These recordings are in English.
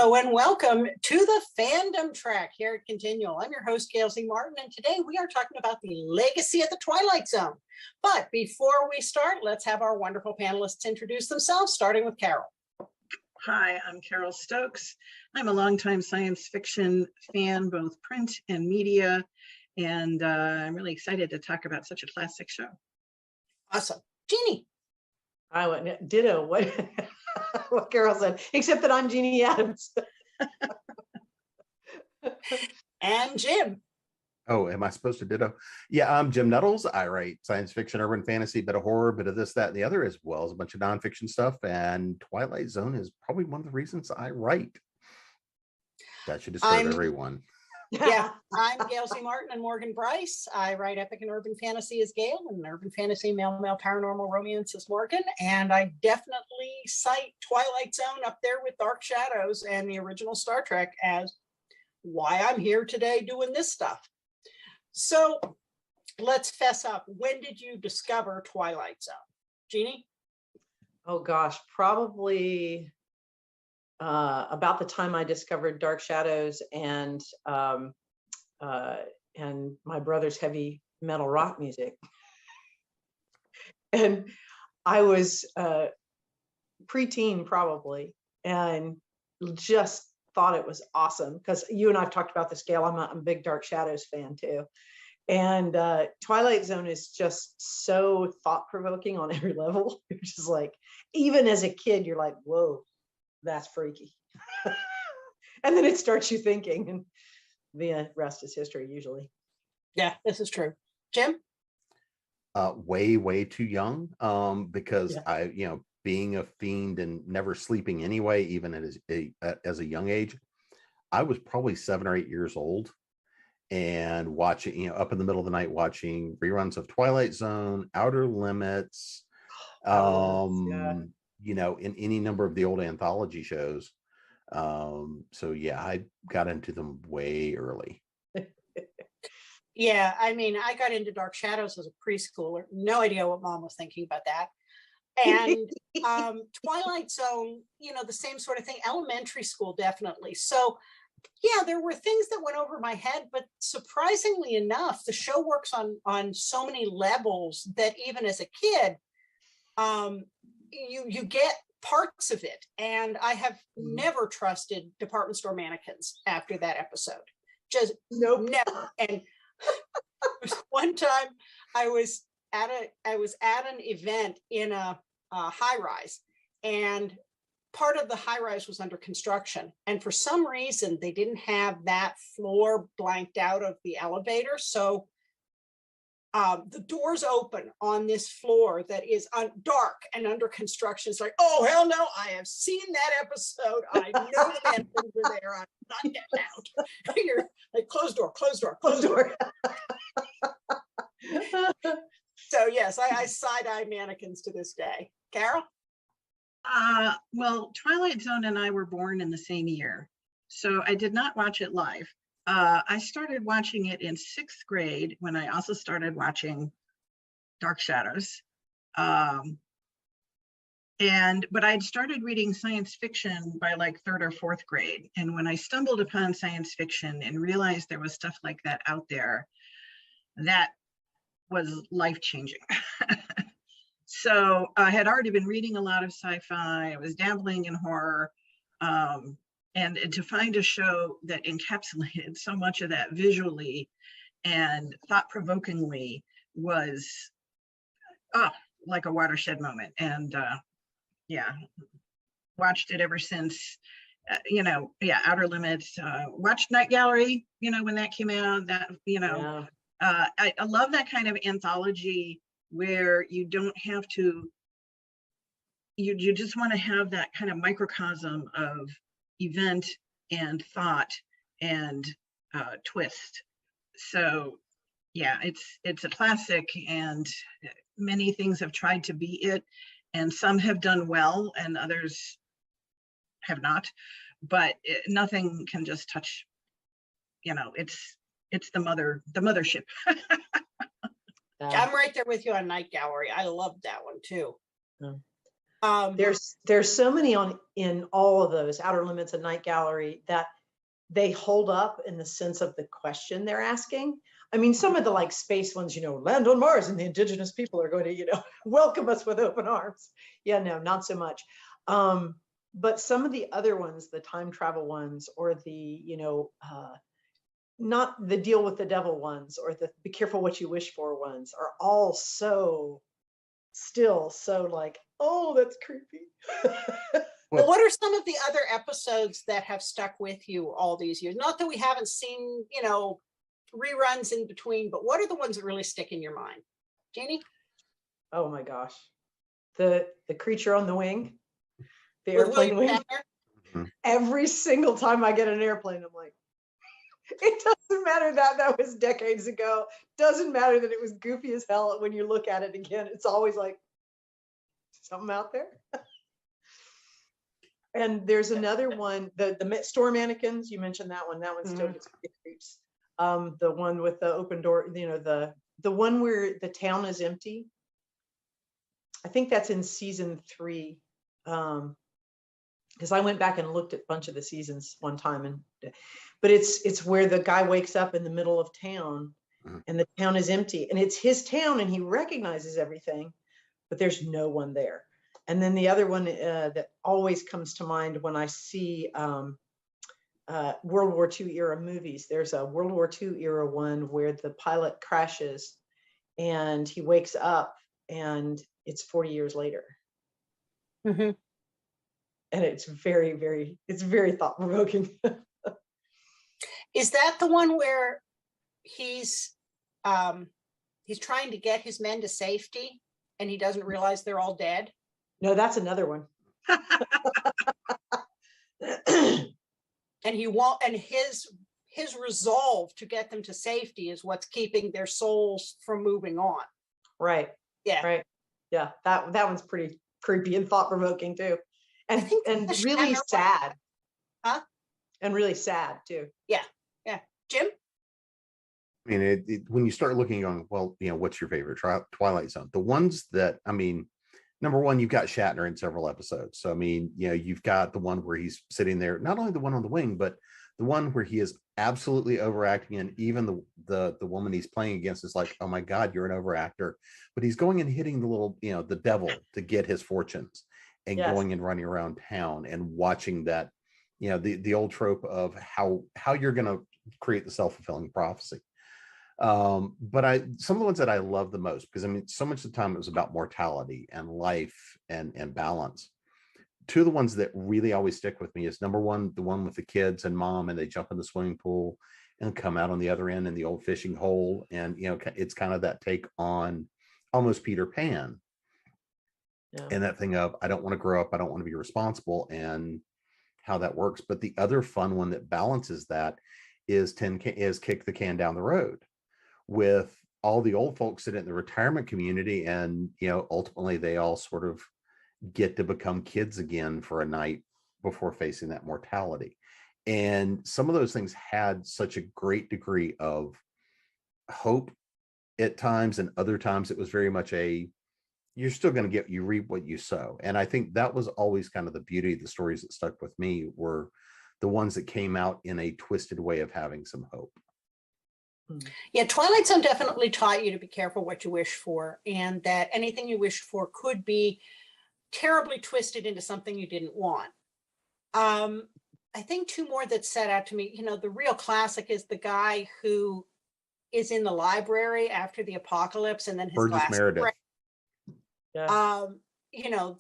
Hello and welcome to the fandom track here at ConTinual. I'm your host, Gail Z. Martin, and today we are talking about the legacy of the Twilight Zone. But before we start, let's have our wonderful panelists introduce themselves, starting with Carole. Hi, I'm Carole Stokes. I'm a longtime science fiction fan, both print and media, and I'm really excited to talk about such a classic show. Awesome. Jeanne. I went ditto what Carole said, except that I'm Jeanne Adams. And Jim. Oh, am I supposed to ditto? Yeah, I'm Jim Nettles. I write science fiction, urban fantasy, bit of horror, bit of this, that, and the other, as well as a bunch of nonfiction stuff. And Twilight Zone is probably one of the reasons I write. That should disturb everyone. Yeah, I'm Gail Z. Martin and Morgan Bryce. I write epic and urban fantasy as Gail, and urban fantasy, male paranormal romance as Morgan. And I definitely cite Twilight Zone up there with Dark Shadows and the original Star Trek as why I'm here today doing this stuff. So let's fess up. When did you discover Twilight Zone? Jeanne? Oh gosh, probably about the time I discovered Dark Shadows and my brother's heavy metal rock music. And I was preteen probably, and just thought it was awesome because you and I've talked about this, Gail. I'm a big Dark Shadows fan too. And Twilight Zone is just so thought-provoking on every level. You're just like, even as a kid, you're like, whoa, that's freaky. And then it starts you thinking, and the rest is history usually. Yeah, this is true. Jim? Way too young, because Yeah. I, being a fiend and never sleeping anyway, even as a young age, I was probably 7 or 8 years old and watching, up in the middle of the night, watching reruns of Twilight Zone, Outer Limits, in any number of the old anthology shows. So yeah, I got into them way early. Yeah, I mean, I got into Dark Shadows as a preschooler. No idea what mom was thinking about that. And Twilight Zone, the same sort of thing. Elementary school, definitely. So yeah, there were things that went over my head, but surprisingly enough, the show works on so many levels that even as a kid, you get parts of it. And I have never trusted department store mannequins after that episode. Just never. And one time I was at an event in a high rise, and part of the high rise was under construction. And for some reason, they didn't have that floor blanked out of the elevator. So the doors open on this floor that is dark and under construction. It's like, oh, hell no, I have seen that episode. I know the mannequins were there. I'm not getting out. You're like, closed door. So yes, I side-eye mannequins to this day. Carole? Well, Twilight Zone and I were born in the same year, so I did not watch it live. I started watching it in 6th grade when I also started watching Dark Shadows. But I'd started reading science fiction by like 3rd or 4th grade. And when I stumbled upon science fiction and realized there was stuff like that out there, that was life-changing. So I had already been reading a lot of sci-fi. I was dabbling in horror. And to find a show that encapsulated so much of that visually and thought-provokingly was like a watershed moment. And yeah, watched it ever since. Outer Limits. Watched Night Gallery. When that came out. That Yeah. I love that kind of anthology where you don't have to. You just want to have that kind of microcosm of event and thought and twist. So yeah, it's a classic, and many things have tried to be it, and some have done well and others have not, but nothing can just touch, it's the mothership. I'm right there with you on Night Gallery. I love that one too. There's so many in all of those, Outer Limits and Night Gallery, that they hold up in the sense of the question they're asking. I mean, some of the like space ones, land on Mars and the indigenous people are going to, welcome us with open arms. Yeah, no, not so much. But some of the other ones, the time travel ones, or the, not the deal with the devil ones, or the be careful what you wish for ones, are all so like, oh, that's creepy. Well, what are some of the other episodes that have stuck with you all these years? Not that we haven't seen, reruns in between, but what are the ones that really stick in your mind? Jeannie? Oh my gosh. The creature on the wing, the With airplane William wing. Shatner? Every single time I get an airplane, I'm like, it doesn't matter that was decades ago. Doesn't matter that it was goofy as hell. When you look at it again, it's always like, something out there. And there's another one, the store mannequins, you mentioned that one. That one still gets creeps. The one with the open door, the one where the town is empty. I think that's in season 3. Because I went back and looked at a bunch of the seasons one time, but it's where the guy wakes up in the middle of town and the town is empty, and it's his town and he recognizes everything, but there's no one there. And then the other one that always comes to mind when I see World War II era movies, there's a World War II era one where the pilot crashes and he wakes up and it's 40 years later. Mm-hmm. And it's very, very thought-provoking. Is that the one where he's trying to get his men to safety and he doesn't realize they're all dead? No, that's another one. And he won't, and his resolve to get them to safety is what's keeping their souls from moving on. Right. Yeah. Right. Yeah. That one's pretty creepy and thought-provoking too. And really sad. Huh? And really sad too. Yeah. Yeah. Jim? I mean, when you start looking on, well, what's your favorite Twilight Zone? The ones that, number one, you've got Shatner in several episodes. So, you've got the one where he's sitting there, not only the one on the wing, but the one where he is absolutely overacting. And even the woman he's playing against is like, oh my God, you're an overactor. But he's going and hitting the little, the devil to get his fortunes, and going and running around town and watching that, the old trope of how you're going to create the self-fulfilling prophecy. But some of the ones that I love the most, because so much of the time it was about mortality and life and balance. Two of the ones that really always stick with me is, number one, the one with the kids and mom, and they jump in the swimming pool and come out on the other end in the old fishing hole. And, it's kind of that take on almost Peter Pan. Yeah. And that thing of, I don't want to grow up, I don't want to be responsible, and how that works. But the other fun one that balances that is Kick the Can Down the Road, with all the old folks sitting in the retirement community, and ultimately they all sort of get to become kids again for a night before facing that mortality. And some of those things had such a great degree of hope at times, and other times it was very much you're still going to you reap what you sow. And I think that was always kind of the beauty of the stories that stuck with me, were the ones that came out in a twisted way of having some hope. Yeah, Twilight Zone definitely taught you to be careful what you wish for, and that anything you wished for could be terribly twisted into something you didn't want. I think two more that set out to me, the real classic is the guy who is in the library after the apocalypse, and then his Burgess Meredith. Yeah.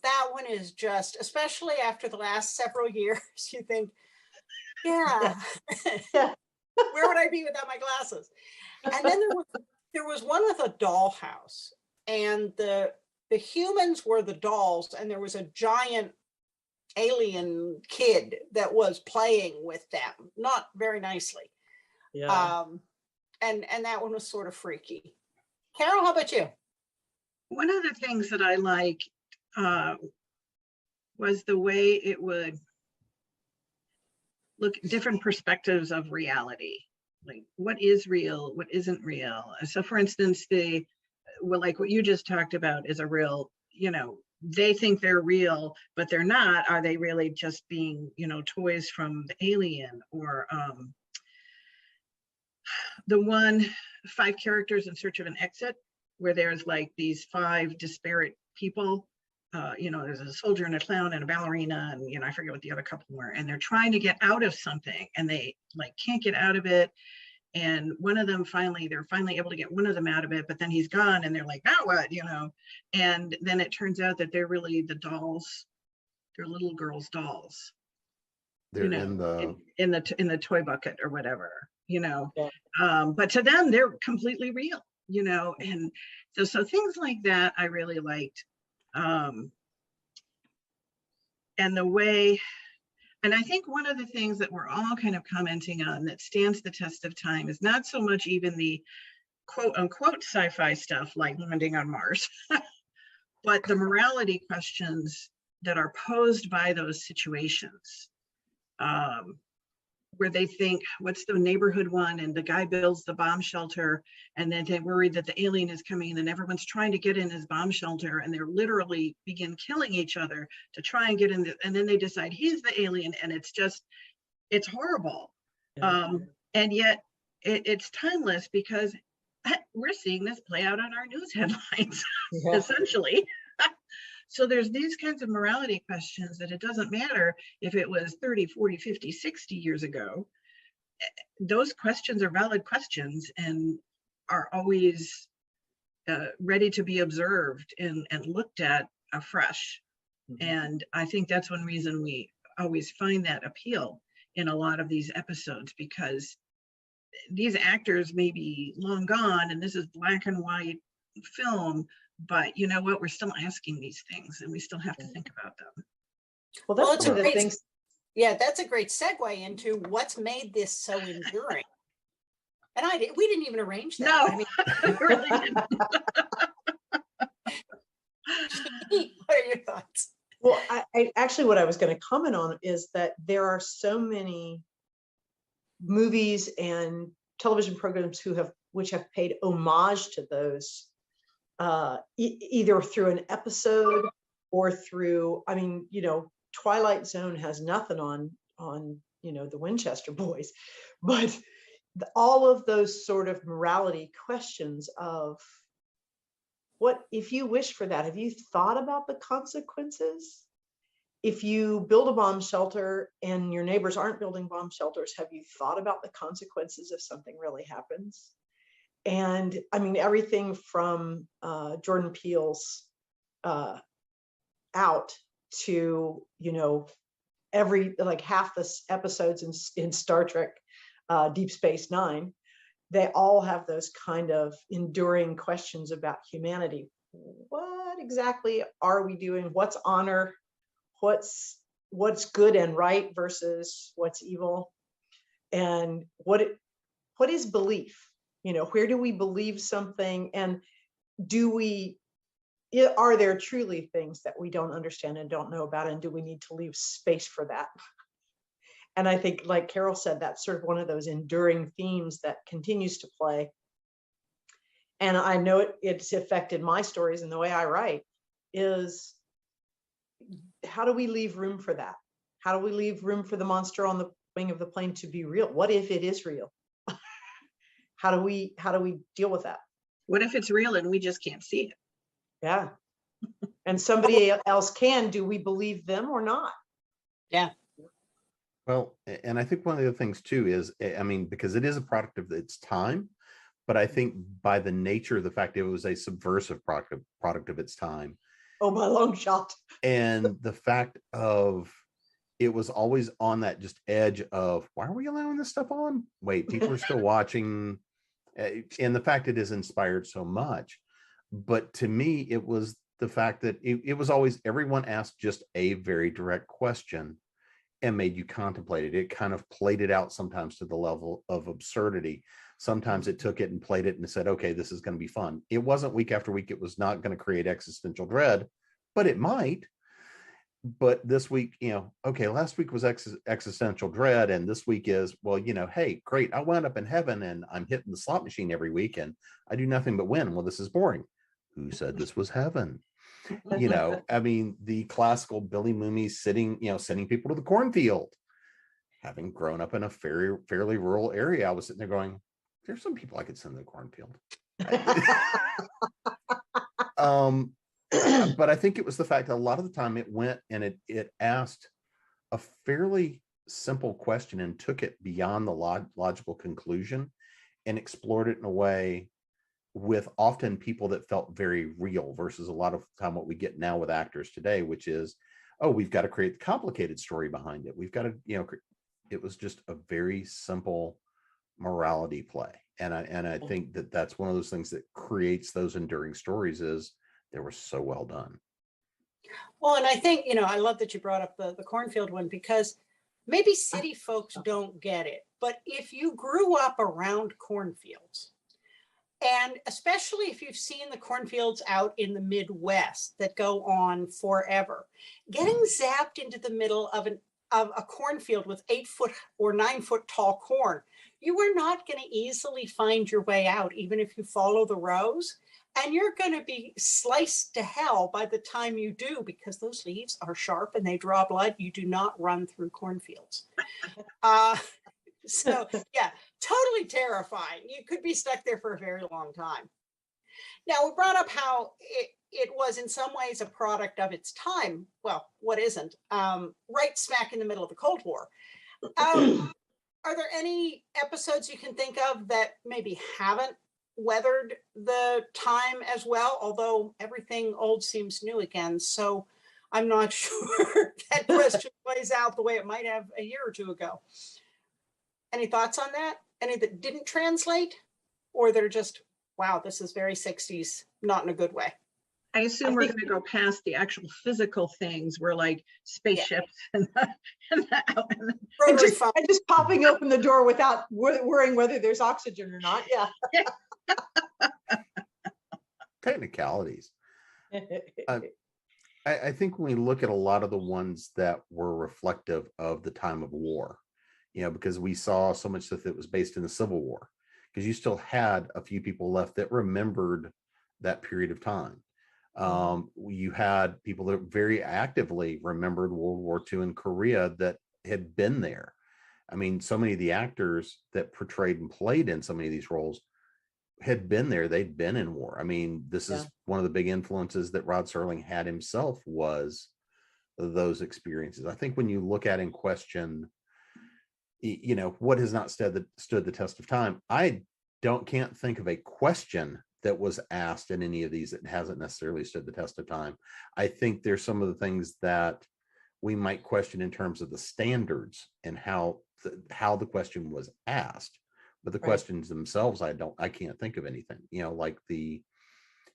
That one is just, especially after the last several years, you think, yeah. Where would I be without my glasses? And then there was one with a dollhouse, and the humans were the dolls, and there was a giant alien kid that was playing with them, not very nicely. Yeah. And that one was sort of freaky. Carole, how about you? One of the things that I liked was the way it would look at different perspectives of reality, like what is real, what isn't real. So for instance, like what you just talked about is a real, they think they're real, but they're not. Are they really just being, toys from the alien? Or the one, 5 characters in search of an exit, where there's like these 5 disparate people. There's a soldier and a clown and a ballerina, and I forget what the other couple were, and they're trying to get out of something, and they like can't get out of it. And one of them they're finally able to get one of them out of it, but then he's gone, and they're like, now what, and then it turns out that they're really the dolls. They're little girls' dolls. They're in the toy bucket or whatever, Yeah. but to them they're completely real, and so things like that I really liked. And the way, and I think one of the things that we're all kind of commenting on that stands the test of time is not so much even the quote unquote sci-fi stuff like landing on Mars, but the morality questions that are posed by those situations, where they think, what's the neighborhood one? And the guy builds the bomb shelter, and then they're worried that the alien is coming, and everyone's trying to get in his bomb shelter, and they're literally begin killing each other to try and get in, and then they decide he's the alien, and it's horrible. Yeah. And yet it's timeless, because we're seeing this play out on our news headlines, Yeah. essentially. So there's these kinds of morality questions that it doesn't matter if it was 30, 40, 50, 60 years ago. Those questions are valid questions and are always ready to be observed and looked at afresh. Mhm. And I think that's one reason we always find that appeal in a lot of these episodes, because these actors may be long gone and this is black and white film, but you know what, we're still asking these things and we still have to think about them. Well, Well, that's it's one of a the great- things. Yeah, that's a great segue into what's made this so enduring. And we didn't even arrange that. No. I mean, I really didn't. what are your thoughts? Well, I actually, what I was going to comment on is that there are so many movies and television programs which have paid homage to those, either through an episode or through, Twilight Zone has nothing on the Winchester boys, but all of those sort of morality questions of, what if you wish for that? Have you thought about the consequences? If you build a bomb shelter and your neighbors aren't building bomb shelters, have you thought about the consequences if something really happens? And everything from Jordan Peele's Out to, every half the episodes in Star Trek Deep Space Nine, they all have those kind of enduring questions about humanity. What exactly are we doing? What's honor? What's good and right versus what's evil? And what is belief? Where do we believe something? And are there truly things that we don't understand and don't know about? And do we need to leave space for that? And I think, like Carole said, that's sort of one of those enduring themes that continues to play. And I know it's affected my stories and the way I write is, how do we leave room for that? How do we leave room for the monster on the wing of the plane to be real? What if it is real? How do we deal with that? What if it's real and we just can't see it? Yeah. And somebody else can. Do we believe them or not? Yeah. Well, and I think one of the things too is, because it is a product of its time, but I think by the nature of the fact it was a subversive product of its time. Oh, my long shot. And the fact of it was always on that just edge of, why are we allowing this stuff on? Wait, people are still watching. And the fact it is inspired so much. But to me, it was the fact that it was always, everyone asked just a very direct question and made you contemplate it. It kind of played it out sometimes to the level of absurdity. Sometimes it took it and played it and said, okay, this is going to be fun. It wasn't week after week. It was not going to create existential dread, but it might. But this week, okay, last week was existential dread. And this week is, well, hey, great. I wound up in heaven and I'm hitting the slot machine every week and I do nothing but win. Well, this is boring. Who said this was heaven? You know, I mean, the classical Billy Mooney sending people to the cornfield. Having grown up in a fairly rural area, I was sitting there going, there's some people I could send to the cornfield. But I think it was the fact that a lot of the time it went and it asked a fairly simple question and took it beyond the logical conclusion and explored it in a way with often people that felt very real, versus a lot of time what we get now with actors today, which is, oh, we've got to create the complicated story behind it. We've got to, it was just a very simple morality play. And I think that that's one of those things that creates those enduring stories, is they were so well done. Well, and I think, I love that you brought up the cornfield one, because maybe city folks don't get it, but if you grew up around cornfields, and especially if you've seen the cornfields out in the Midwest that go on forever, getting zapped into the middle of a cornfield with 8-foot or 9-foot tall corn, you are not going to easily find your way out, even if you follow the rows. And you're going to be sliced to hell by the time you do, because those leaves are sharp and they draw blood. You do not run through cornfields. So yeah, totally terrifying. You could be stuck there for a very long time. Now, we brought up how it was in some ways a product of its time. Well, what isn't? Right smack in the middle of the Cold War. Are there any episodes you can think of that maybe haven't weathered the time as well? Although everything old seems new again. So I'm not sure that question plays out the way it might have a year or two ago. Any thoughts on that? Any that didn't translate, or they're just, wow, this is very 60s, not in a good way? I assume we're going to go past the actual physical things, where like spaceships and just popping open the door without worrying whether there's oxygen or not. Yeah. Technicalities. I think when we look at a lot of the ones that were reflective of the time of war, because we saw so much that was based in the Civil War, because you still had a few people left that remembered that period of time. You had people that very actively remembered World War II in Korea that had been there. I mean, so many of the actors that portrayed and played in so many of these roles had been there. They'd been in war. I mean, this is one of the big influences that Rod Serling had himself, was those experiences. I think when you look at and question, what has not stood the test of time, I can't think of a question that was asked in any of these that hasn't necessarily stood the test of time. I think there's some of the things that we might question in terms of the standards and how the question was asked, but the questions themselves, I can't think of anything, like and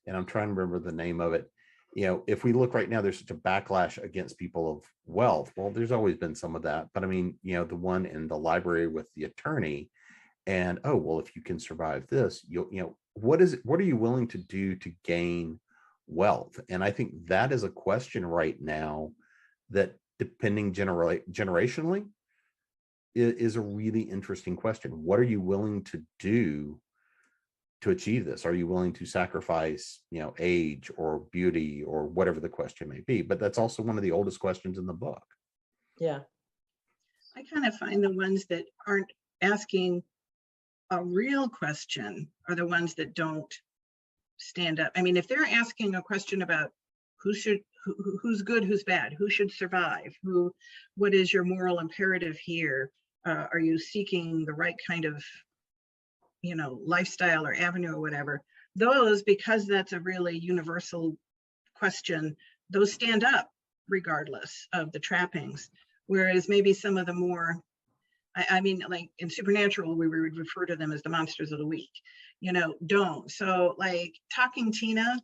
I'm trying to remember the name of it. If we look right now, there's such a backlash against people of wealth. Well, there's always been some of that, but I mean, the one in the library with the attorney, and if you can survive this, what are you willing to do to gain wealth? And I think that is a question right now that, depending generationally, is a really interesting question. What are you willing to do to achieve this? Are you willing to sacrifice, age or beauty or whatever the question may be? But that's also one of the oldest questions in the book. Yeah. I kind of find the ones that aren't asking a real question are the ones that don't stand up. I mean, if they're asking a question about who's good, who's bad, who should survive, what is your moral imperative here? Are you seeking the right kind of lifestyle or avenue or whatever, those, because that's a really universal question, those stand up regardless of the trappings. Whereas maybe some of the more, I mean, like in Supernatural, we would refer to them as the monsters of the week, don't. So like Talking Tina,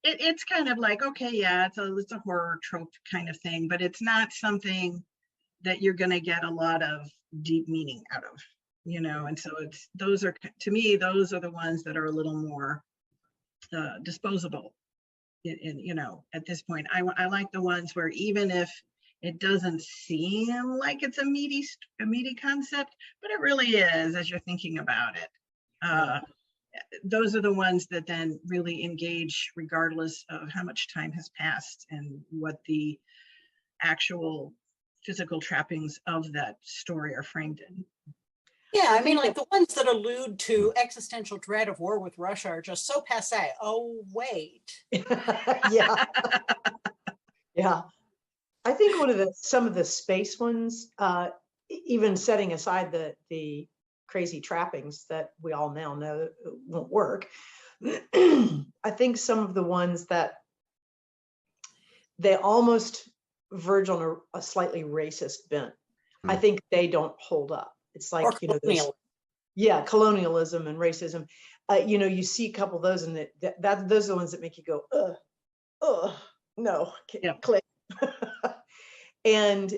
it's kind of like, okay, yeah, it's a horror trope kind of thing, but it's not something that you're going to get a lot of deep meaning out of. And so those are, to me, those are the ones that are a little more disposable at this point. I like the ones where, even if it doesn't seem like it's a meaty concept, but it really is as you're thinking about it. those are the ones that then really engage regardless of how much time has passed and what the actual physical trappings of that story are framed in. Yeah, I mean, like the ones that allude to existential dread of war with Russia are just so passé. Oh, wait. Yeah. Yeah. I think some of the space ones, even setting aside the crazy trappings that we all now know won't work, I think some of the ones that they almost verge on a slightly racist bent, I think they don't hold up. It's like, Or colonial. Colonialism and racism. You see a couple of those, and those are the ones that make you go, no, click. And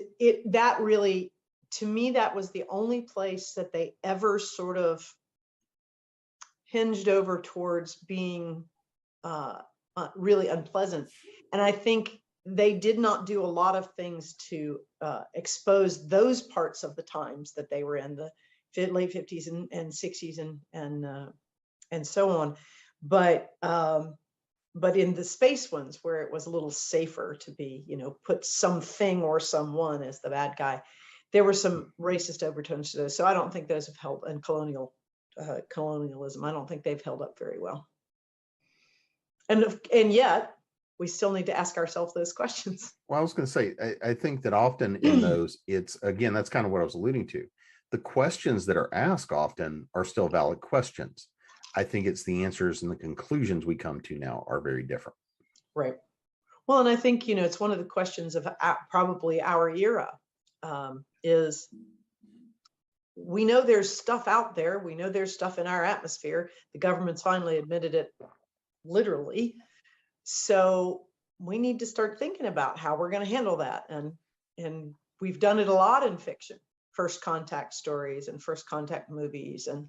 that really, to me, that was the only place that they ever sort of hinged over towards being really unpleasant. And I think they did not do a lot of things to expose those parts of the times that they were in, the late 50s and 60s and so on. But in the space ones, where it was a little safer to be, put something or someone as the bad guy, there were some racist overtones to those. So I don't think those have held, and colonialism, I don't think they've held up very well. And yet we still need to ask ourselves those questions. Well, I was going to say, I think that often in those, it's, again, that's kind of what I was alluding to. The questions that are asked often are still valid questions. I think it's the answers and the conclusions we come to now are very different. Right. Well, and I think, it's one of the questions of probably our era, is we know there's stuff out there. We know there's stuff in our atmosphere. The government's finally admitted it, literally. So we need to start thinking about how we're going to handle that. And we've done it a lot in fiction, first contact stories and first contact movies and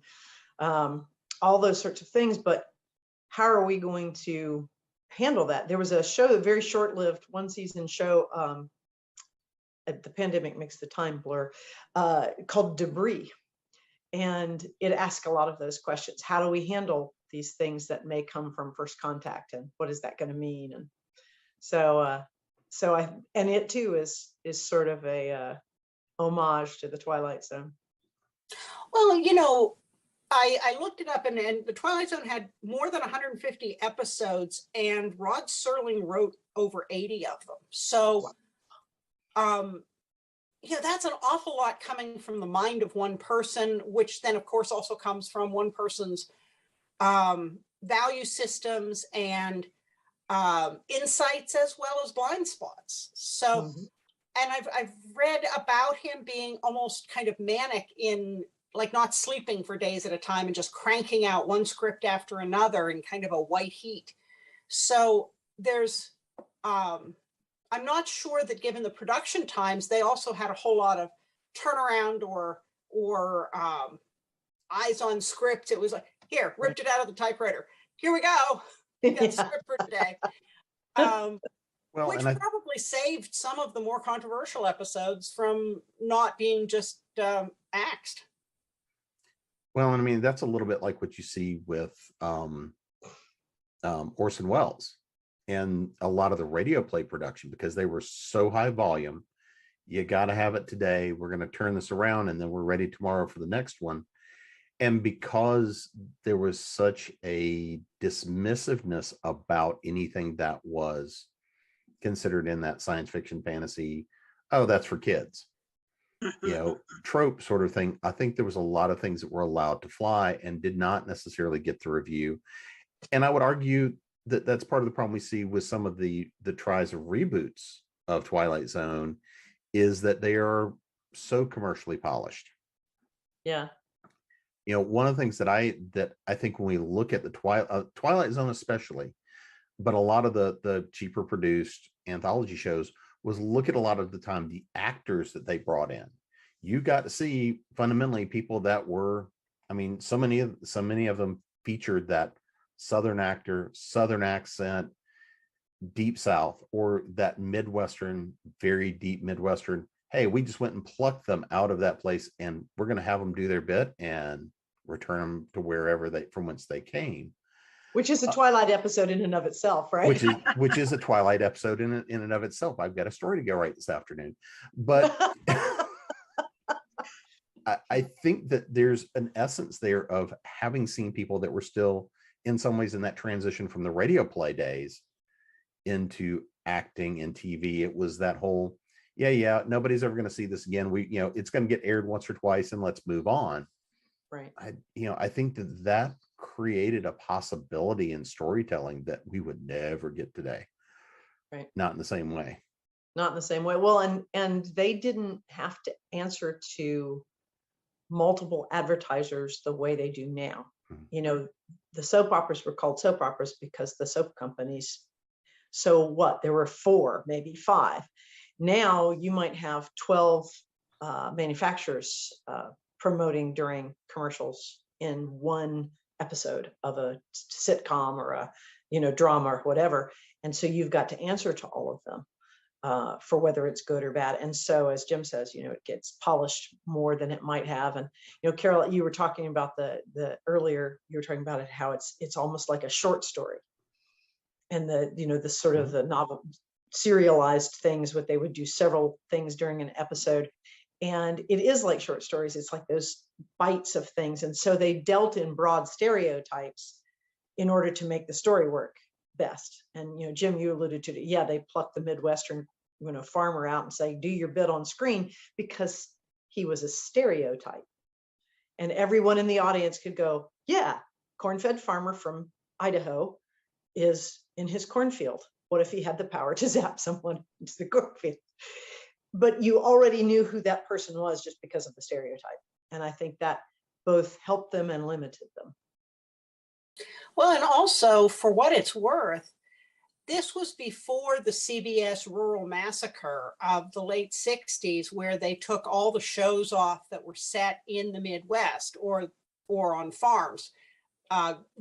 all those sorts of things. But how are we going to handle that? There was a show, a very short-lived one-season show, the pandemic makes the time blur, called Debris. And it asked a lot of those questions. How do we handle these things that may come from first contact, and what is that going to mean? And so it too is sort of a homage to the Twilight Zone. Well, I looked it up, and the Twilight Zone had more than 150 episodes, and Rod Serling wrote over 80 of them. So, that's an awful lot coming from the mind of one person, which then, of course, also comes from one person's value systems and insights as well as blind spots. So, and I've read about him being almost kind of manic in, like, not sleeping for days at a time and just cranking out one script after another in kind of a white heat. So there's, I'm not sure that given the production times, they also had a whole lot of turnaround or eyes on script. It was like, here, ripped it out of the typewriter. Here we go. We got script for today. Which probably saved some of the more controversial episodes from not being just axed. Well, and I mean, that's a little bit like what you see with Orson Welles and a lot of the radio play production, because they were so high volume. You got to have it today. We're going to turn this around, and then we're ready tomorrow for the next one. And because there was such a dismissiveness about anything that was considered in that science fiction fantasy, oh, that's for kids, trope sort of thing. I think there was a lot of things that were allowed to fly and did not necessarily get the review. And I would argue that that's part of the problem we see with some of the tries of reboots of Twilight Zone, is that they are so commercially polished. Yeah. One of the things that I think when we look at the Twilight Zone especially, but a lot of the cheaper produced anthology shows, was look at a lot of the time the actors that they brought in. You got to see fundamentally people that were, I mean, so many of them featured that Southern actor, Southern accent, deep South, or that Midwestern, very deep Midwestern. Hey, we just went and plucked them out of that place, and we're going to have them do their bit, and return them to wherever from whence they came. Which is a Twilight episode in and of itself, right? Which is a Twilight episode in and of itself. I've got a story to go write this afternoon, but I think that there's an essence there of having seen people that were still in some ways in that transition from the radio play days into acting and TV. It was that whole, yeah, nobody's ever going to see this again. It's going to get aired once or twice and let's move on. Right. I think that created a possibility in storytelling that we would never get today. Right. Not in the same way. Not in the same way. Well, and they didn't have to answer to multiple advertisers the way they do now. Mm-hmm. The soap operas were called soap operas because the soap companies, so what? There were 4, maybe 5. Now you might have 12 manufacturers promoting during commercials in one episode of a sitcom or a drama or whatever, and so you've got to answer to all of them for whether it's good or bad. And so, as Jim says, it gets polished more than it might have. And Carole, you were talking about the earlier, you were talking about it, how it's almost like a short story, and the sort of the novel serialized things, what they would do several things during an episode. And it is like short stories. It's like those bites of things. And so they dealt in broad stereotypes in order to make the story work best. And, Jim, you alluded to it. Yeah, they plucked the Midwestern, farmer out and say, do your bit on screen, because he was a stereotype. And everyone in the audience could go, yeah, corn-fed farmer from Idaho is in his cornfield. What if he had the power to zap someone into the cornfield? But you already knew who that person was just because of the stereotype. And I think that both helped them and limited them. Well, and also, for what it's worth, this was before the CBS Rural Massacre of the late 60s, where they took all the shows off that were set in the Midwest or on farms.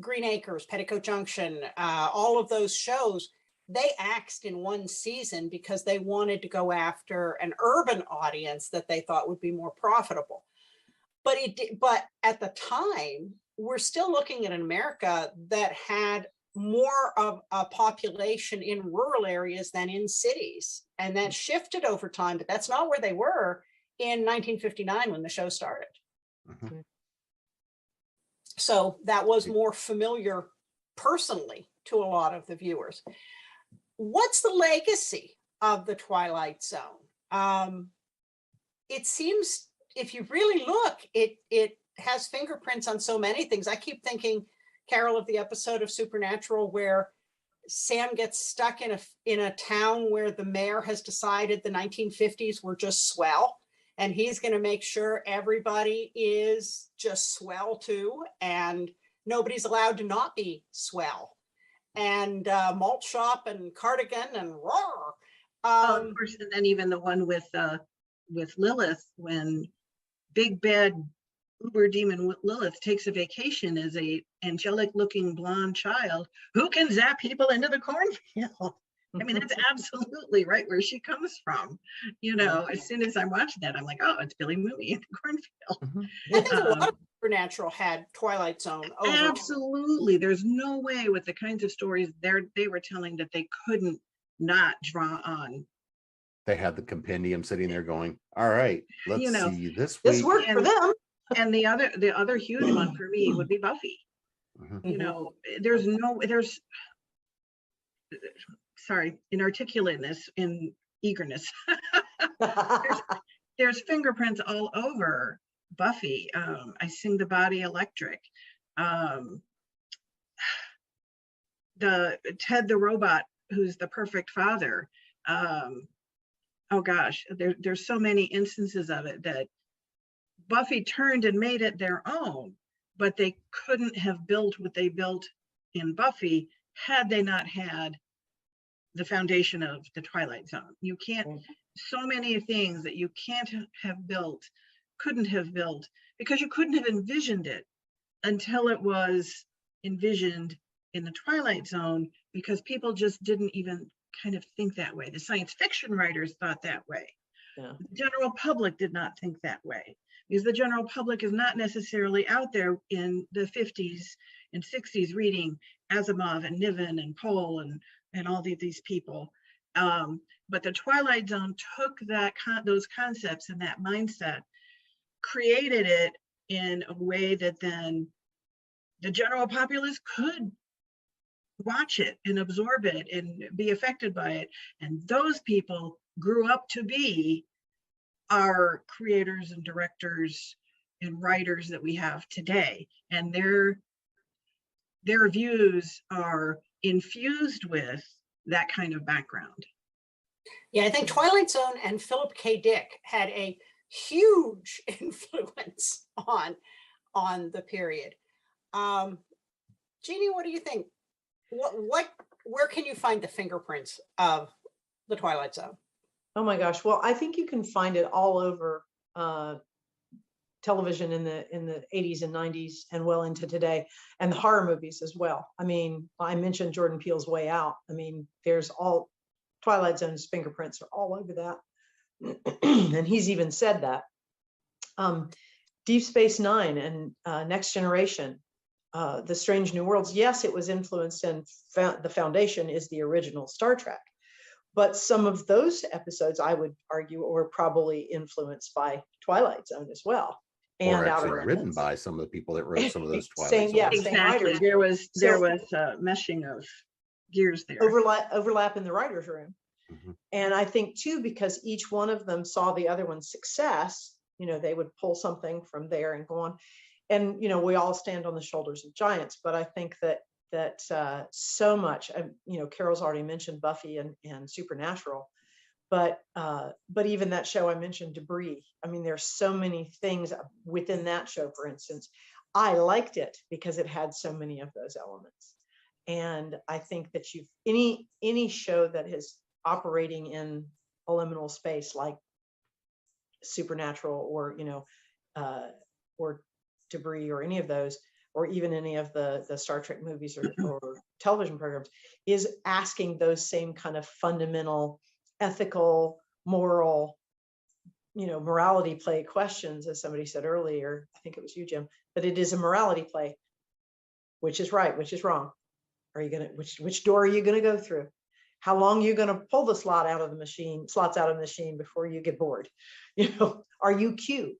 Green Acres, Petticoat Junction, all of those shows, they axed in one season because they wanted to go after an urban audience that they thought would be more profitable. But at the time, we're still looking at an America that had more of a population in rural areas than in cities. And that shifted over time, but that's not where they were in 1959 when the show started. Mm-hmm. So that was more familiar personally to a lot of the viewers. What's the legacy of the Twilight Zone? It seems, if you really look, it has fingerprints on so many things. I keep thinking, Carole, of the episode of Supernatural where Sam gets stuck in a town where the mayor has decided the 1950s were just swell, and he's going to make sure everybody is just swell too, and nobody's allowed to not be swell. And Malt Shop and Cardigan and roar. Of course, and then even the one with Lilith, when big bad uber demon Lilith takes a vacation as a angelic looking blonde child who can zap people into the cornfield. I mean, that's absolutely right where she comes from. As soon as I'm watching that, I'm like, oh, it's Billy Mooney in the cornfield. I think a lot of Supernatural had Twilight Zone over. Absolutely. There's no way with the kinds of stories they were telling that they couldn't not draw on. They had the compendium sitting there going, all right, let's see this week. This worked for them. And the other huge one for me would be Buffy. Mm-hmm. There's sorry, inarticulateness, in eagerness. there's fingerprints all over Buffy. I Sing the Body Electric. The Ted the robot, who's the perfect father. Oh gosh, there's so many instances of it that Buffy turned and made it their own, but they couldn't have built what they built in Buffy had they not had the foundation of the Twilight Zone. You can't, so many things that you can't have built, couldn't have built, because you couldn't have envisioned it until it was envisioned in the Twilight Zone, because people just didn't even kind of think that way. The science fiction writers thought that way. Yeah. The general public did not think that way. because the general public is not necessarily out there in the 50s and 60s reading Asimov and Niven and Pohl and all these people. But the Twilight Zone took those concepts and that mindset, created it in a way that then the general populace could watch it and absorb it and be affected by it. And those people grew up to be our creators and directors and writers that we have today. And their views are infused with that kind of background. Yeah, I think Twilight Zone and Philip K. Dick had a huge influence on the period. Jeannie, what do you think? Where can you find the fingerprints of the Twilight Zone? Oh my gosh. Well, I think you can find it all over television in the 80s and 90s and well into today, and the horror movies as well. I mean, I mentioned Jordan Peele's Way Out. I mean, there's all Twilight Zone's fingerprints are all over that. And he's even said that. Deep Space Nine and Next Generation, The Strange New Worlds. Yes, it was influenced, and the foundation is the original Star Trek. But some of those episodes, I would argue, were probably influenced by Twilight Zone as well. And or actually Outer written Limits. by some of the people that wrote some of those Twilight Same, yeah, Zones. same Exactly. writers. There was meshing of gears there. Overlap in the writer's room. Mhm. And I think too, because each one of them saw the other one's success, they would pull something from there and go on. And, we all stand on the shoulders of giants, but I think that so much, Carol's already mentioned Buffy and Supernatural, but even that show I mentioned, Debris. I mean, there's so many things within that show, for instance. I liked it because it had so many of those elements. And I think that any show that is operating in a liminal space like Supernatural or Debris or any of those, or even any of the Star Trek movies or television programs, is asking those same kind of fundamental ethical, moral, morality play questions, as somebody said earlier. I think it was you, Jim, but it is a morality play. Which is right, which is wrong? Are you gonna which door are you gonna go through? How long are you gonna pull the slots out of the machine before you get bored? Are you Q?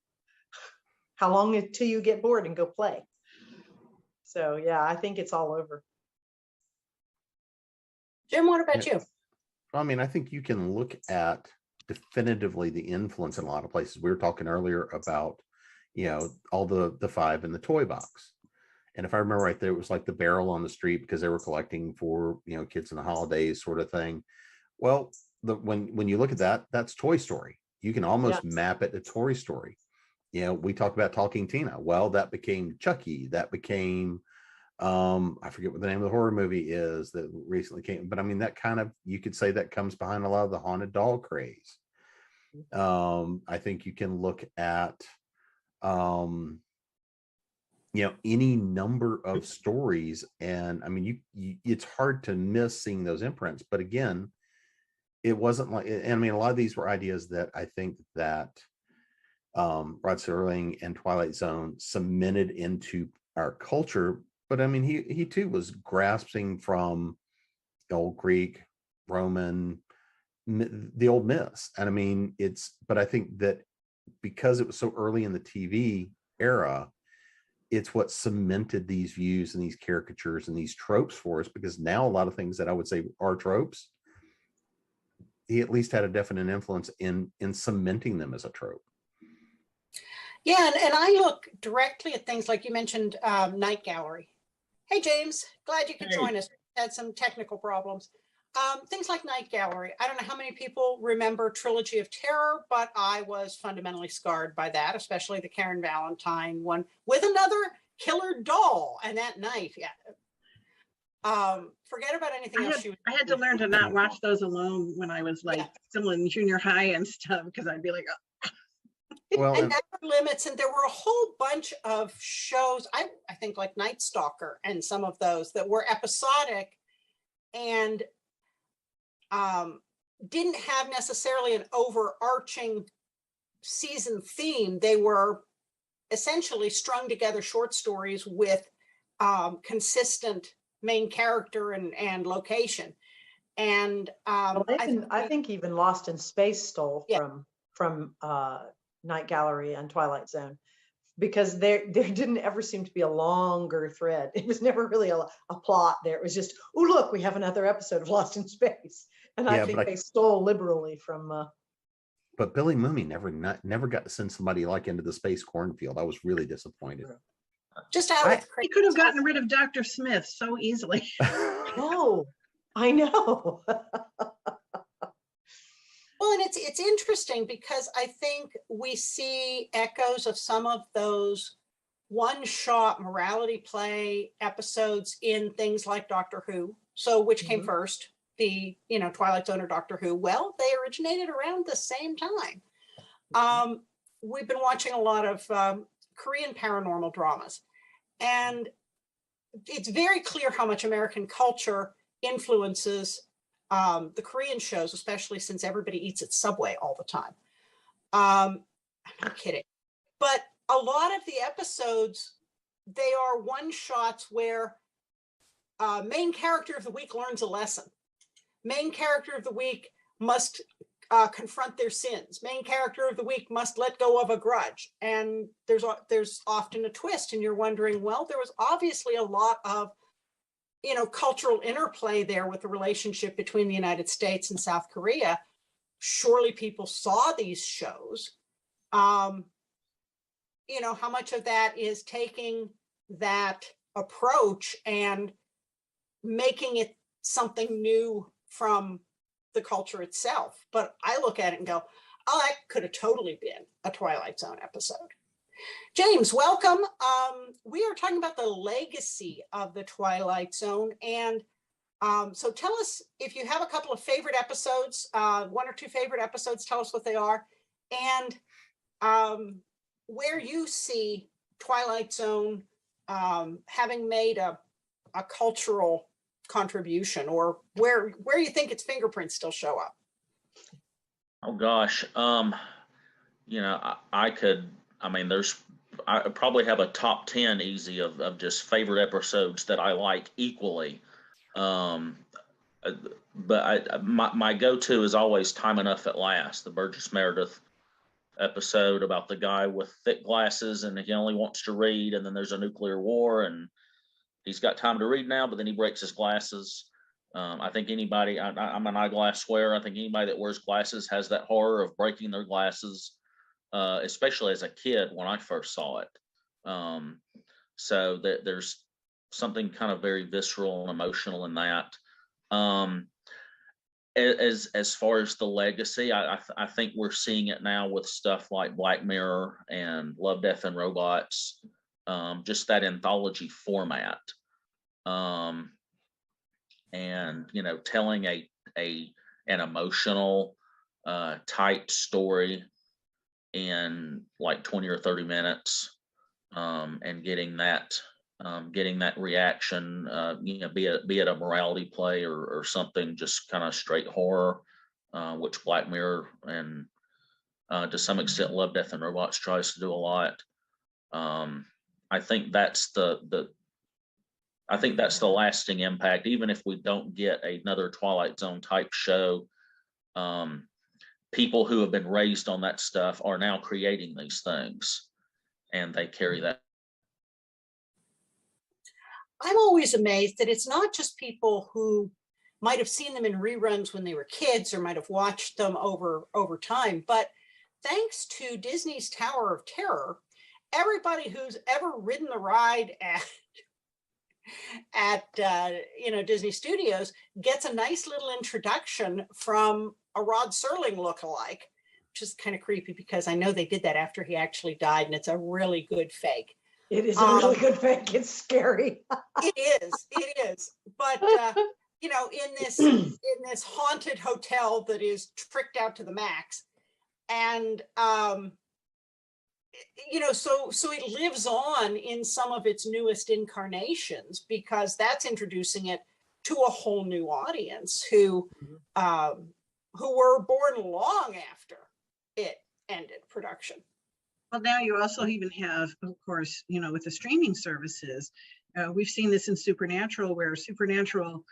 How long until you get bored and go play? So yeah, I think it's all over. Jim, what about you? I mean, I think you can look at definitively the influence in a lot of places. We were talking earlier about, all the five in the toy box. And if I remember right, there was like the barrel on the street because they were collecting for, kids in the holidays sort of thing. Well, when you look at that, that's Toy Story. You can almost map it to Toy Story. We talked about Talking Tina. Well, that became Chucky. That became, I forget what the name of the horror movie is that recently came, but I mean, that kind of, you could say that comes behind a lot of the haunted doll craze. I think you can look at, any number of stories, and I mean, it's hard to miss seeing those imprints. But again, it wasn't like, I mean, a lot of these were ideas that I think that Rod Serling and Twilight Zone cemented into our culture. But I mean, he too was grasping from old Greek, Roman, the old myths. And I mean, but I think that because it was so early in the TV era, it's what cemented these views and these caricatures and these tropes for us, because now a lot of things that I would say are tropes, he at least had a definite influence in cementing them as a trope. Yeah, and I look directly at things like you mentioned, Night Gallery. Hey, James, glad you could join us. Had some technical problems. Things like Night Gallery. I don't know how many people remember Trilogy of Terror, but I was fundamentally scarred by that, especially the Karen Valentine one with another killer doll. And that night, forget about anything else. I had to learn to not watch those alone when I was still in junior high and stuff, because I'd be like, Well, and Outer Limits, and there were a whole bunch of shows, I think like Night Stalker and some of those that were episodic and didn't have necessarily an overarching season theme. They were essentially strung together short stories with consistent main character and location. And Well, I think even Lost in Space stole Yeah. from Night Gallery and Twilight Zone, because there didn't ever seem to be a longer thread. It was never really a plot there. It was just, oh, look, we have another episode of Lost in Space. And I Yeah, think but they stole liberally from But Billy Mooney never got to send somebody like into the space cornfield. I was really disappointed. just out with He could have gotten rid of Dr. Smith so easily. No, I know. Well, and it's interesting because I think we see echoes of some of those one-shot morality play episodes in things like Doctor Who. So which came first, the Twilight Zone or Doctor Who? Well, they originated around the same time. We've been watching a lot of Korean paranormal dramas, and it's very clear how much American culture influences the Korean shows, especially since everybody eats at Subway all the time. I'm not kidding. But a lot of the episodes, they are one shots where main character of the week learns a lesson. Main character of the week must confront their sins. Main character of the week must let go of a grudge. And there's often a twist, and you're wondering, well, there was obviously a lot of cultural interplay there with the relationship between the United States and South Korea. Surely people saw these shows. How much of that is taking that approach and making it something new from the culture itself? But I look at it and go, oh, that could have totally been a Twilight Zone episode. James, welcome. We are talking about the legacy of the Twilight Zone. And so tell us, if you have a couple of favorite episodes, one or two favorite episodes, tell us what they are. And where you see Twilight Zone having made a cultural contribution, or where you think its fingerprints still show up. Oh gosh. I probably have a top 10 easy of just favorite episodes that I like equally. But my go-to is always Time Enough at Last, the Burgess Meredith episode about the guy with thick glasses and he only wants to read, and then there's a nuclear war and he's got time to read now, but then he breaks his glasses. I think anybody, I'm an eyeglass wearer, I think anybody that wears glasses has that horror of breaking their glasses, especially as a kid when I first saw it. So there's something kind of very visceral and emotional in that. As far as the legacy, I think we're seeing it now with stuff like Black Mirror and Love, Death, and Robots, just that anthology format. And telling an emotional, tight story in like 20 or 30 minutes, and getting that reaction, be it a morality play or something just kind of straight horror, which Black Mirror and to some extent Love, Death, and Robots tries to do a lot. I think that's the lasting impact. Even if we don't get another Twilight Zone type show, people who have been raised on that stuff are now creating these things, and they carry that. I'm always amazed that it's not just people who might have seen them in reruns when they were kids or might have watched them over time, but thanks to Disney's Tower of Terror, everybody who's ever ridden the ride at Disney Studios gets a nice little introduction from a Rod Serling lookalike, which is kind of creepy because I know they did that after he actually died, and it's a really good fake. It is a really good fake. It's scary. It is. But in this haunted hotel that is tricked out to the max, and so it lives on in some of its newest incarnations because that's introducing it to a whole new audience who were born long after it ended production. Well, now you also even have, of course, with the streaming services, we've seen this in Supernatural, where Supernatural,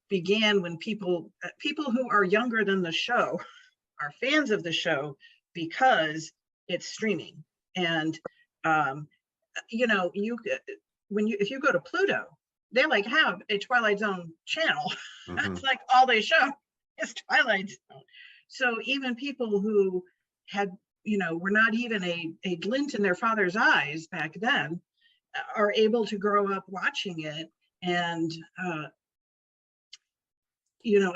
began when people who are younger than the show are fans of the show because it's streaming. And if you go to Pluto, they have a Twilight Zone channel. It's like all they show is Twilight Zone. So even people who had, were not even a glint in their father's eyes back then, are able to grow up watching it and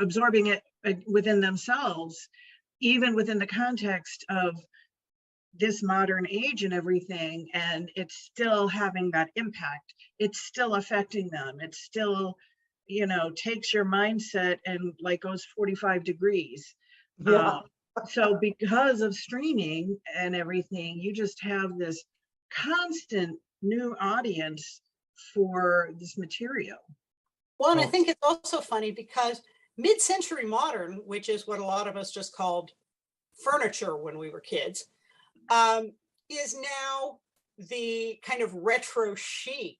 absorbing it within themselves, even within the context of this modern age and everything, and it's still having that impact. It's still affecting them. It's still, takes your mindset and goes 45 degrees. Yeah. So because of streaming and everything, you just have this constant new audience for this material. Well, and I think it's also funny because mid-century modern, which is what a lot of us just called furniture when we were kids, is now the kind of retro chic.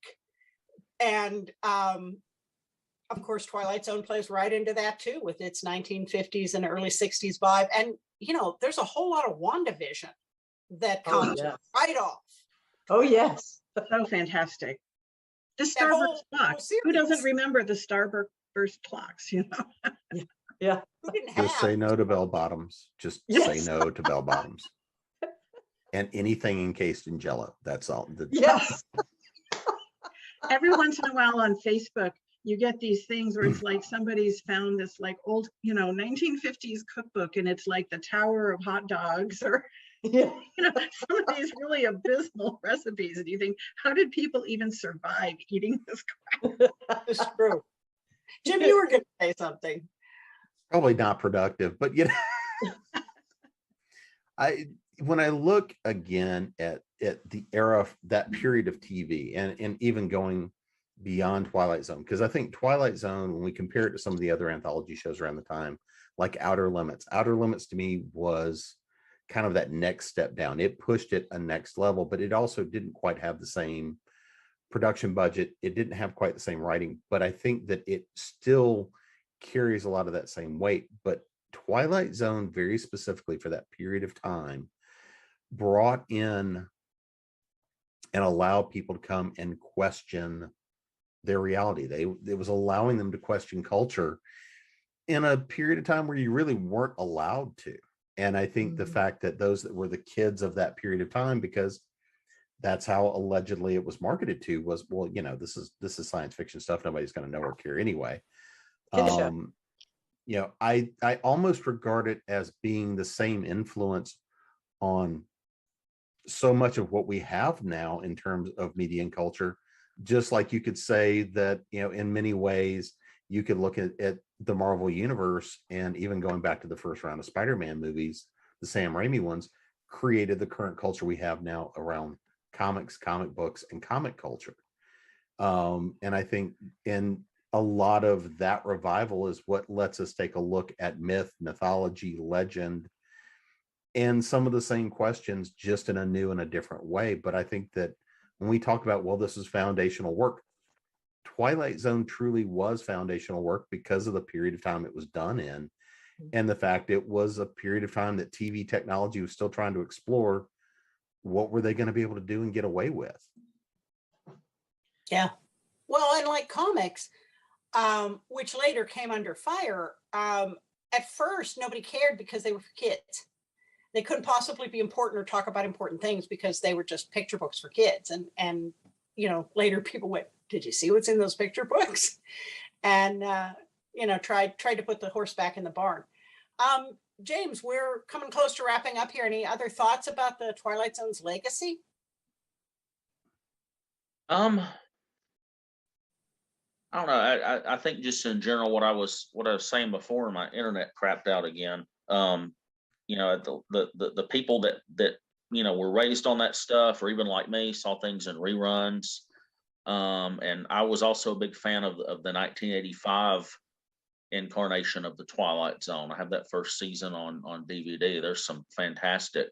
And of course, Twilight Zone plays right into that too, with its 1950s and early 60s vibe. And, there's a whole lot of WandaVision that comes right off. Oh, yes. So fantastic. The Starburst clocks. Who doesn't remember the Starburst clocks, Yeah. Who didn't Just say have? no to bell bottoms. Just say no to bell bottoms. And anything encased in Jello. That's all. Yes. Every once in a while on Facebook, you get these things where it's like somebody's found this old, 1950s cookbook, and it's like the Tower of Hot Dogs, or Yeah. some of these really abysmal recipes, and you think, how did people even survive eating this crap? It's true. Jim, you were going to say something. Probably not productive, but when I look again at the era, that period of TV, and even going beyond Twilight Zone, because I think Twilight Zone, when we compare it to some of the other anthology shows around the time, like Outer Limits to me was kind of that next step down. It pushed it a next level, but it also didn't quite have the same production budget. It didn't have quite the same writing, but I think that it still carries a lot of that same weight. But Twilight Zone, very specifically for that period of time, brought in and allowed people to come and question their reality. It was allowing them to question culture in a period of time where you really weren't allowed to. And I think the fact that those that were the kids of that period of time, because that's how allegedly it was marketed to, was, well, this is science fiction stuff. Nobody's going to know or care anyway. I almost regard it as being the same influence on so much of what we have now in terms of media and culture. Just like you could say that, in many ways, you could look at the Marvel Universe, and even going back to the first round of Spider-Man movies, the Sam Raimi ones, created the current culture we have now around comics, comic books, and comic culture. And I think in a lot of that revival is what lets us take a look at myth, mythology, legend, and some of the same questions, just in a new and a different way. But I think that when we talk about, well, this is foundational work, Twilight Zone truly was foundational work because of the period of time it was done in, and the fact it was a period of time that TV technology was still trying to explore what were they going to be able to do and get away with. Yeah. Well, and like comics, which later came under fire, at first nobody cared because they were for kids. They couldn't possibly be important or talk about important things because they were just picture books for kids. And later people went, did you see what's in those picture books? And tried to put the horse back in the barn. James, we're coming close to wrapping up here. Any other thoughts about the Twilight Zone's legacy? I don't know. I think just in general, what I was saying before, my internet crapped out again. The people that were raised on that stuff, or even like me, saw things in reruns. And I was also a big fan of the 1985 incarnation of the Twilight Zone. I have that first season on DVD. There's some fantastic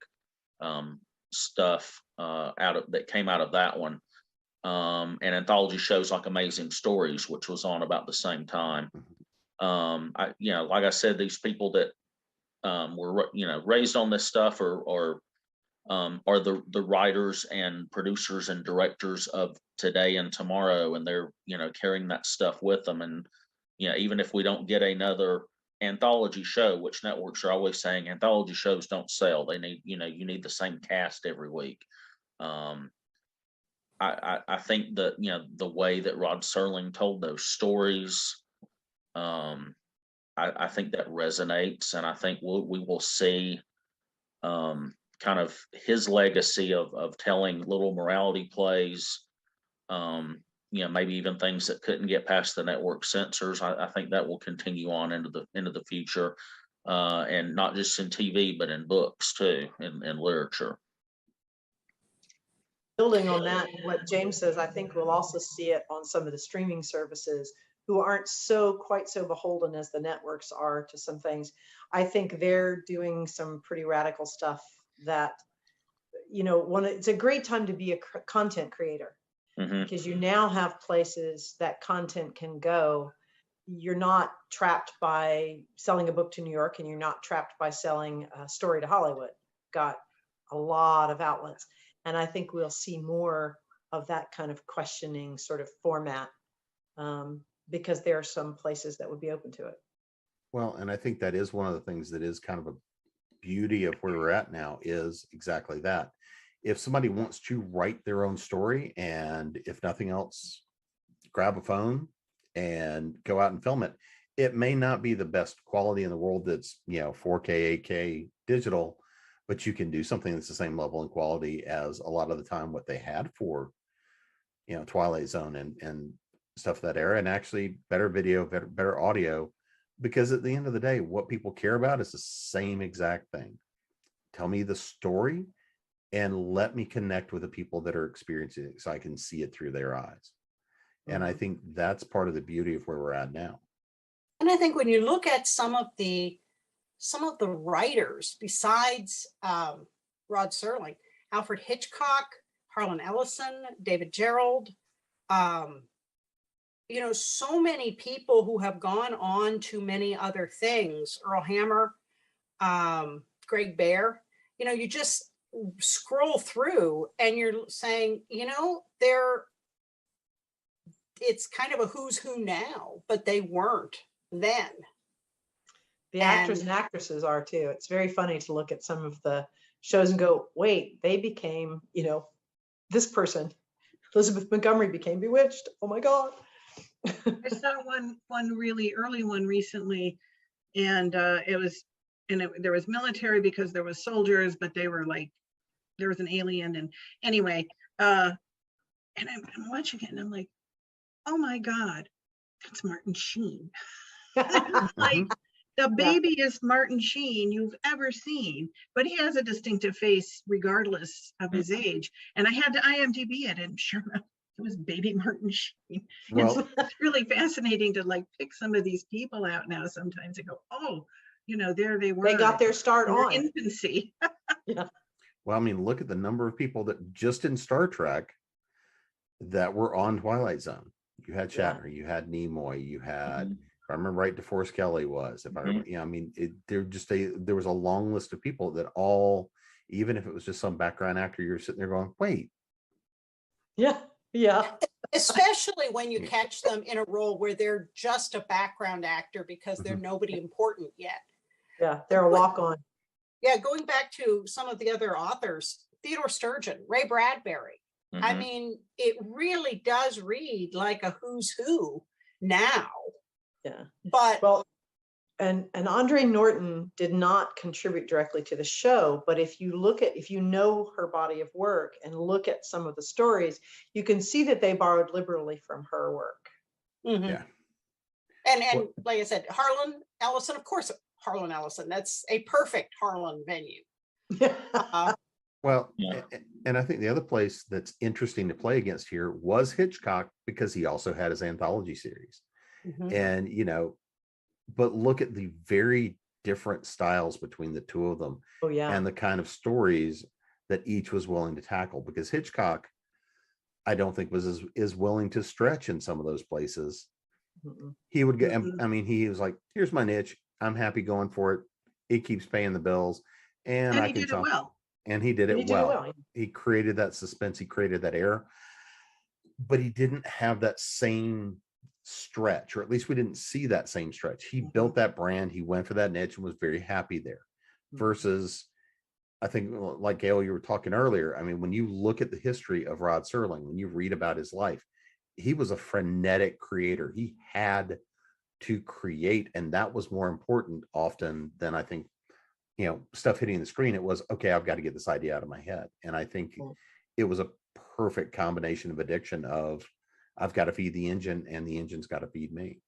stuff that came out of that one. And anthology shows like Amazing Stories, which was on about the same time. Like I said, these people that were raised on this stuff are the writers and producers and directors of today and tomorrow, and they're carrying that stuff with them. And even if we don't get another anthology show, which networks are always saying anthology shows don't sell, they need you need the same cast every week. I think that the way that Rod Serling told those stories, I think that resonates, and I think we will see kind of his legacy of telling little morality plays, maybe even things that couldn't get past the network censors. I think that will continue on into the future, and not just in TV, but in books too, in literature. Building on that, what James says, I think we'll also see it on some of the streaming services who aren't quite so beholden as the networks are to some things. I think they're doing some pretty radical stuff that, it's a great time to be a content creator, because you now have places that content can go. You're not trapped by selling a book to New York, and you're not trapped by selling a story to Hollywood. Got a lot of outlets. And I think we'll see more of that kind of questioning sort of format, because there are some places that would be open to it. Well, and I think that is one of the things that is kind of a beauty of where we're at now, is exactly that. If somebody wants to write their own story, and if nothing else, grab a phone and go out and film it. It may not be the best quality in the world that's 4K, 8K digital, but you can do something that's the same level and quality as a lot of the time what they had for Twilight Zone and stuff of that era, and actually better video, better audio, because at the end of the day, what people care about is the same exact thing. Tell me the story and let me connect with the people that are experiencing it, so I can see it through their eyes. And I think that's part of the beauty of where we're at now. And I think when you look at some of the writers besides Rod Serling, Alfred Hitchcock, Harlan Ellison, David Gerald, so many people who have gone on to many other things, Earl Hammer, Greg Bear, you just scroll through and you're saying, it's kind of a who's who now, but they weren't then. The actors and actresses are too. It's very funny to look at some of the shows and go, wait, they became, this person, Elizabeth Montgomery, became Bewitched. Oh my God. I saw one really early one recently, and there was military because there was soldiers, but they were like, there was an alien, and anyway, and I'm watching it and I'm like, oh my God, that's Martin Sheen. Like, the babiest Martin Sheen you've ever seen, but he has a distinctive face regardless of his age. And I had to IMDb it, and sure enough, it was baby Martin Sheen. Well, so it's really fascinating to pick some of these people out now sometimes and go, oh, there they were. They got their start on infancy. Yeah. Well, I mean, look at the number of people that just in Star Trek that were on Twilight Zone. You had Shatner, you had Nimoy, you had, if I remember right, DeForest Kelley was. If I remember, there was a long list of people that all, even if it was just some background actor, you're sitting there going, wait. Yeah. Especially when you catch them in a role where they're just a background actor because they're nobody important yet. Yeah, they're a walk-on. Yeah, going back to some of the other authors, Theodore Sturgeon, Ray Bradbury. I mean, it really does read like a who's who now. Yeah. But and Andre Norton did not contribute directly to the show, but if you know her body of work and look at some of the stories, you can see that they borrowed liberally from her work. Yeah. And like I said, Harlan Ellison, of course, Harlan Ellison, that's a perfect Harlan venue. Well, and I think the other place that's interesting to play against here was Hitchcock, because he also had his anthology series. And, but look at the very different styles between the two of them. Oh, yeah. And the kind of stories that each was willing to tackle, because Hitchcock, I don't think was as willing to stretch in some of those places. Mm-mm. He would get, Mm-mm. I mean, he was like, here's my niche. I'm happy going for it. It keeps paying the bills. And And I he can did it tell. well. And he did And it he did it well. well. He created that suspense. He created that air, but he didn't have that same stretch, or at least we didn't see that same stretch. He Mhm. built that brand. He went for that niche and was very happy there. Mhm. Versus, I think, like Gail, you were talking earlier. I mean, when you look at the history of Rod Serling, when you read about his life, he was a frenetic creator. He had to create, and that was more important often than, I think, stuff hitting the screen. It was, okay, I've got to get this idea out of my head. And I think it was a perfect combination of addiction of, I've got to feed the engine and the engine's got to feed me.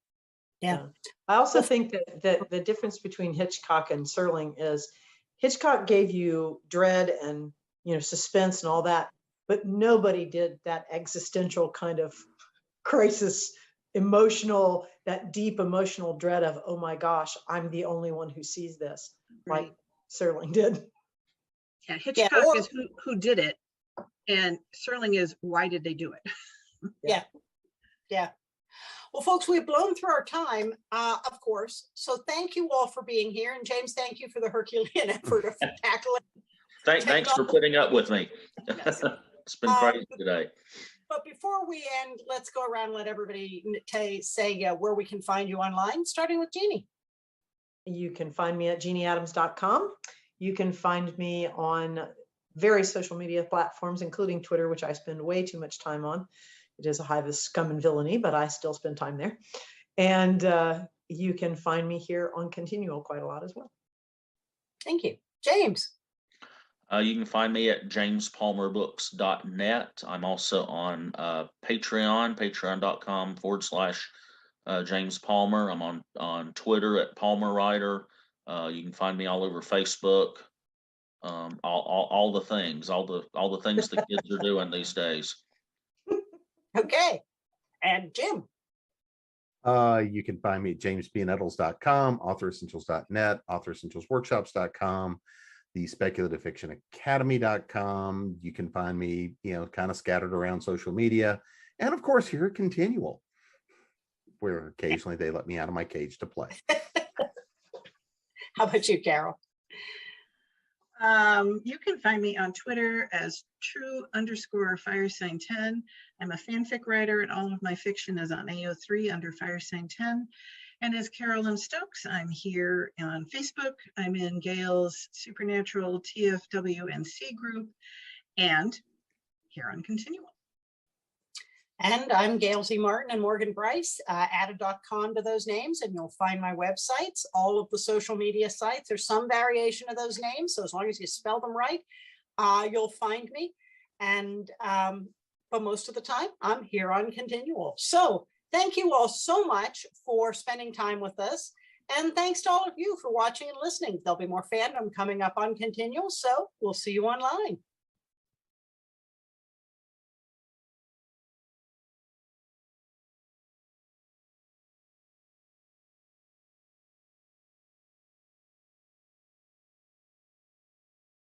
Yeah. I also think that the difference between Hitchcock and Serling is Hitchcock gave you dread and, suspense and all that, but nobody did that existential kind of crisis, that deep emotional dread of, oh my gosh, I'm the only one who sees this, Right. like Serling did. Yeah, Hitchcock or- is who did it, and Serling is why did they do it? Yeah. Well, folks, we've blown through our time, of course. So thank you all for being here. And James, thank you for the Herculean effort of tackling. Thanks for putting up with me. Yes. It's been crazy today. But before we end, let's go around and let everybody say where we can find you online, starting with Jeannie. You can find me at jeanneadams.com. You can find me on various social media platforms, including Twitter, which I spend way too much time on. It is a hive of scum and villainy, but I still spend time there. And you can find me here on ConTinual quite a lot as well. Thank you. James. You can find me at jamespalmerbooks.net. I'm also on Patreon, patreon.com/James Palmer. I'm on Twitter at Palmer Writer. You can find me all over Facebook. All the things, all the things the kids are doing these days. Okay. And Jim. You can find me at jamesbnettles.com, authoressentials.net, authoressentialsworkshops.com, the speculative fiction academy.com. You can find me, kind of scattered around social media. And of course, here at ConTinual, where occasionally they let me out of my cage to play. How about you, Carole? You can find me on Twitter as true_firesign10. I'm a fanfic writer, and all of my fiction is on AO3 under firesign10. And as Carole Stokes, I'm here on Facebook. I'm in Gail's Supernatural TFWNC group, and here on ConTinual. And I'm Gail Z. Martin and Morgan Bryce. Add a .com to those names and you'll find my websites, all of the social media sites. There's some variation of those names. So as long as you spell them right, you'll find me. And but most of the time I'm here on ConTinual. So thank you all so much for spending time with us. And thanks to all of you for watching and listening. There'll be more fandom coming up on ConTinual. So we'll see you online.